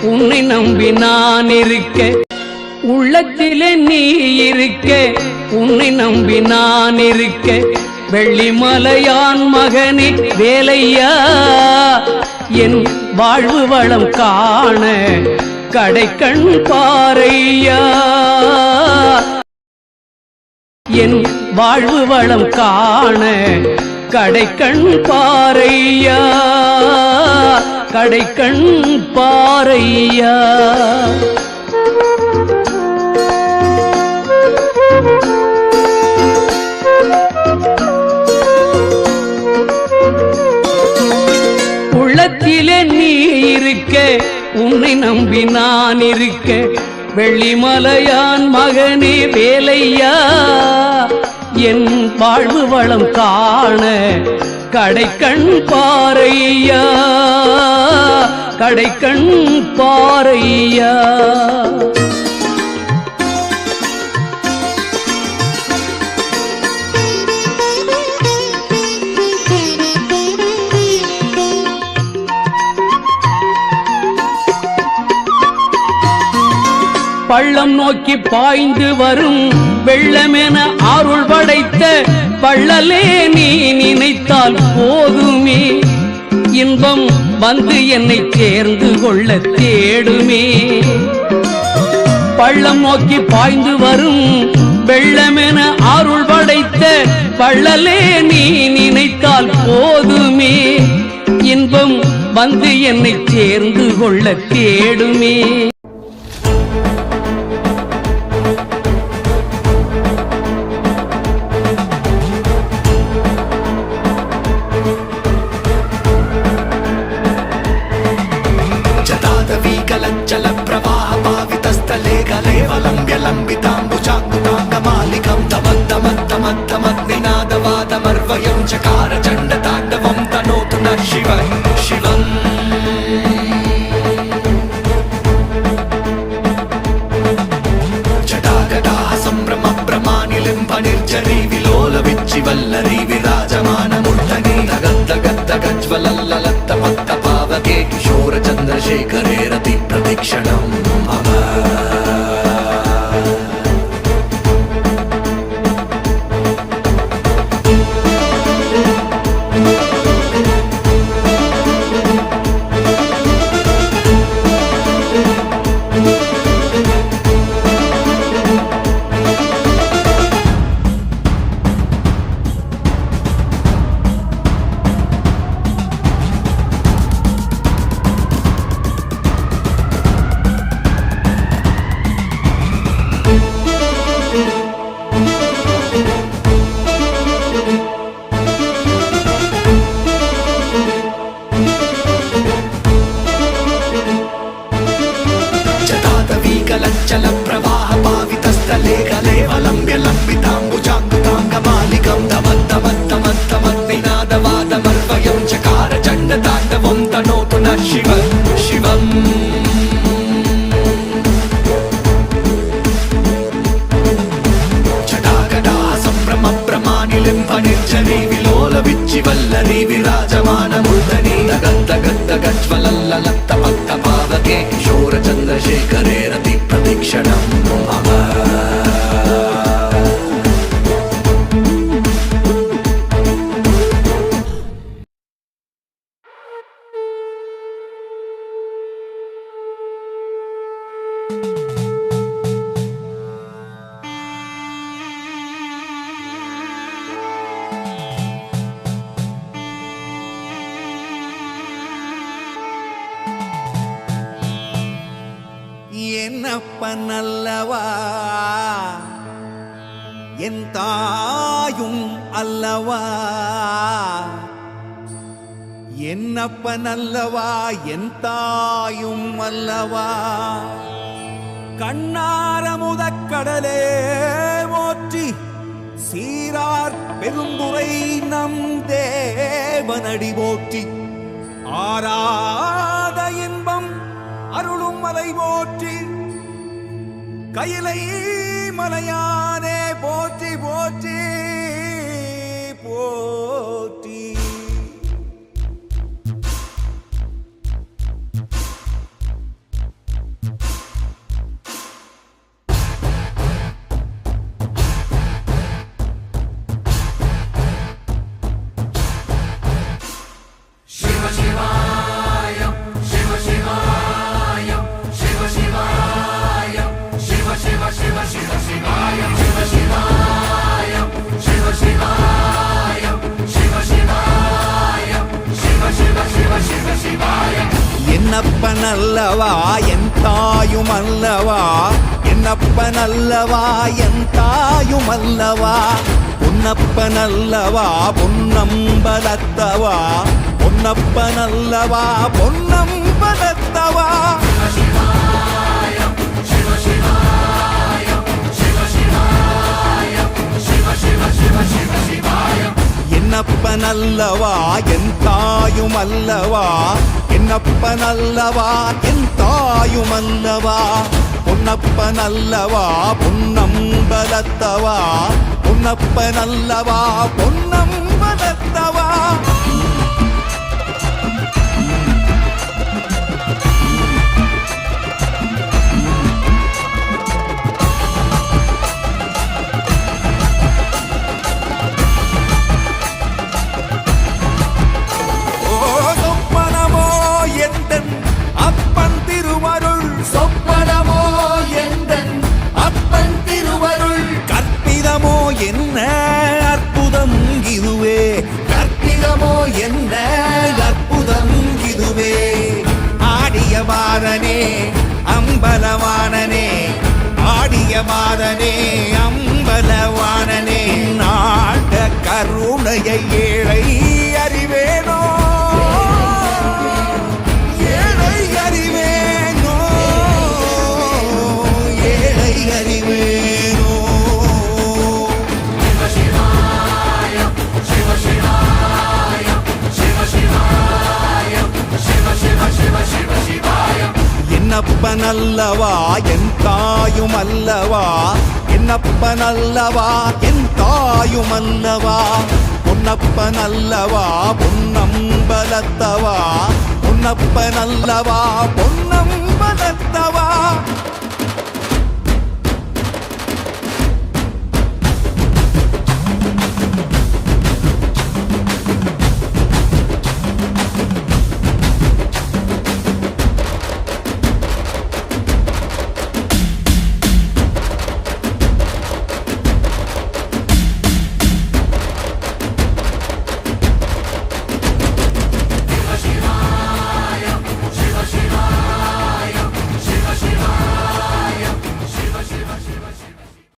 உன்னை நம்பி நான் இருக்க, உள்ளத்திலே நீ இருக்க, உன்னை நம்பி நான் இருக்க. வெள்ளிமலையான் மகனே வேலையா, என் வாழ்வு வளம் காண கடைக்கண் பாரையா. என் வாழ்வு வளம் காண கடைக்கண் பாரையா, கடைக்கண் பாரையா. உள்ளத்திலே நீ இருக்க, உன்னை நம்பி நான் இருக்க. வெள்ளிமலையான் மகனே வேலையா, என் வாழ்வு வளம் காண கடைக்கண் பாரையா, கடைக்கண் பாரையா. பள்ளம் நோக்கி பாய்ந்து வரும் வெள்ளமென அருள் படைத்த பள்ளலே நீ நினைத்தால் போதுமே, இன்பம் வந்து என்னை சேர்ந்து கொள்ள தேடுமே. பள்ளம் நோக்கி பாய்ந்து வரும் வெள்ளமென அருள் படைத்த பள்ளலே நீ நினைத்தால் போதுமே, இன்பம் வந்து என்னை சேர்ந்து கொள்ள தேடுமே. चकार चण्डताण्डवं तनोतु न शिवं शिवम् जटागटाः सम्भ्रमभ्रमानिलिम्बनिर्झरी विलोलविच्चिवल्लरी विराजमानमूर्धनि दगद्दगद्दगज्ज्वलल्ललत्तपत्तपावके किशोरचन्द्रशेखरे रतिप्रदक्षिणम् मम विलोलविच्चिवल्लरी विराजमानमूर्धनि दगद्दगद्दगज्ज्वलल्ललत्तपत्तपावके किशोरचन्द्रशेखरे रतिप्रदक्षिणम् मम என்னப்பனல்லவா என் தாயும் அல்லவா, என்னப்பனல்லவா என் தாயும் அல்லவா. கண்ணாரமுதக்கடலே போற்றி, சீரார் பெருந்துரை நம் தேவனடி போற்றி. ஆராத இன்பம் அருளும் மலை போற்றி, கையிலை மலையானே போற்றி போற்றி போற்றி. என்னப்பனல்லவா என் தாயும் அல்லவா, என்னப்பனல்லவா என் தாயும் அல்லவா, பொன்னப்பனல்லவா பொன்னம்பலத்தவா, பொன்னப்பனல்லவா பொன்னம்பலத்தவா. என்னப்பனல்லவா என் தாயும் அல்லவா, என்னப்பனல்லவா என் தாயும் அல்லவா, பொன்னப்பனல்லவா பொன்னம்பலத்தவா, பொன்னப்பனல்லவா பொன்னம்பலத்தவா. சொப்பனமோ எந்தன் அப்பன் திருவருள், கற்பிதமோ என்ன அற்புதம் இதுவே, கற்பிதமோ என்ன அற்புதம் இதுவே. ஆடிய மாதனே அம்பலவானனே, ஆடிய மாதனே அம்பலவானனே, நாட கருணையை ஏழை அறிவேனோ, ஏழை அறிவேனோ, ஏழை அறிவேனோ. என்னப்பனல்லவா என் தாயும் அல்லவா, என்னப்பனல்லவா என் தாயும் அல்லவா, பொன்னப்பனல்லவா பொன்னம்பலத்தவா, பொன்னப்பனல்லவா பொன்னம்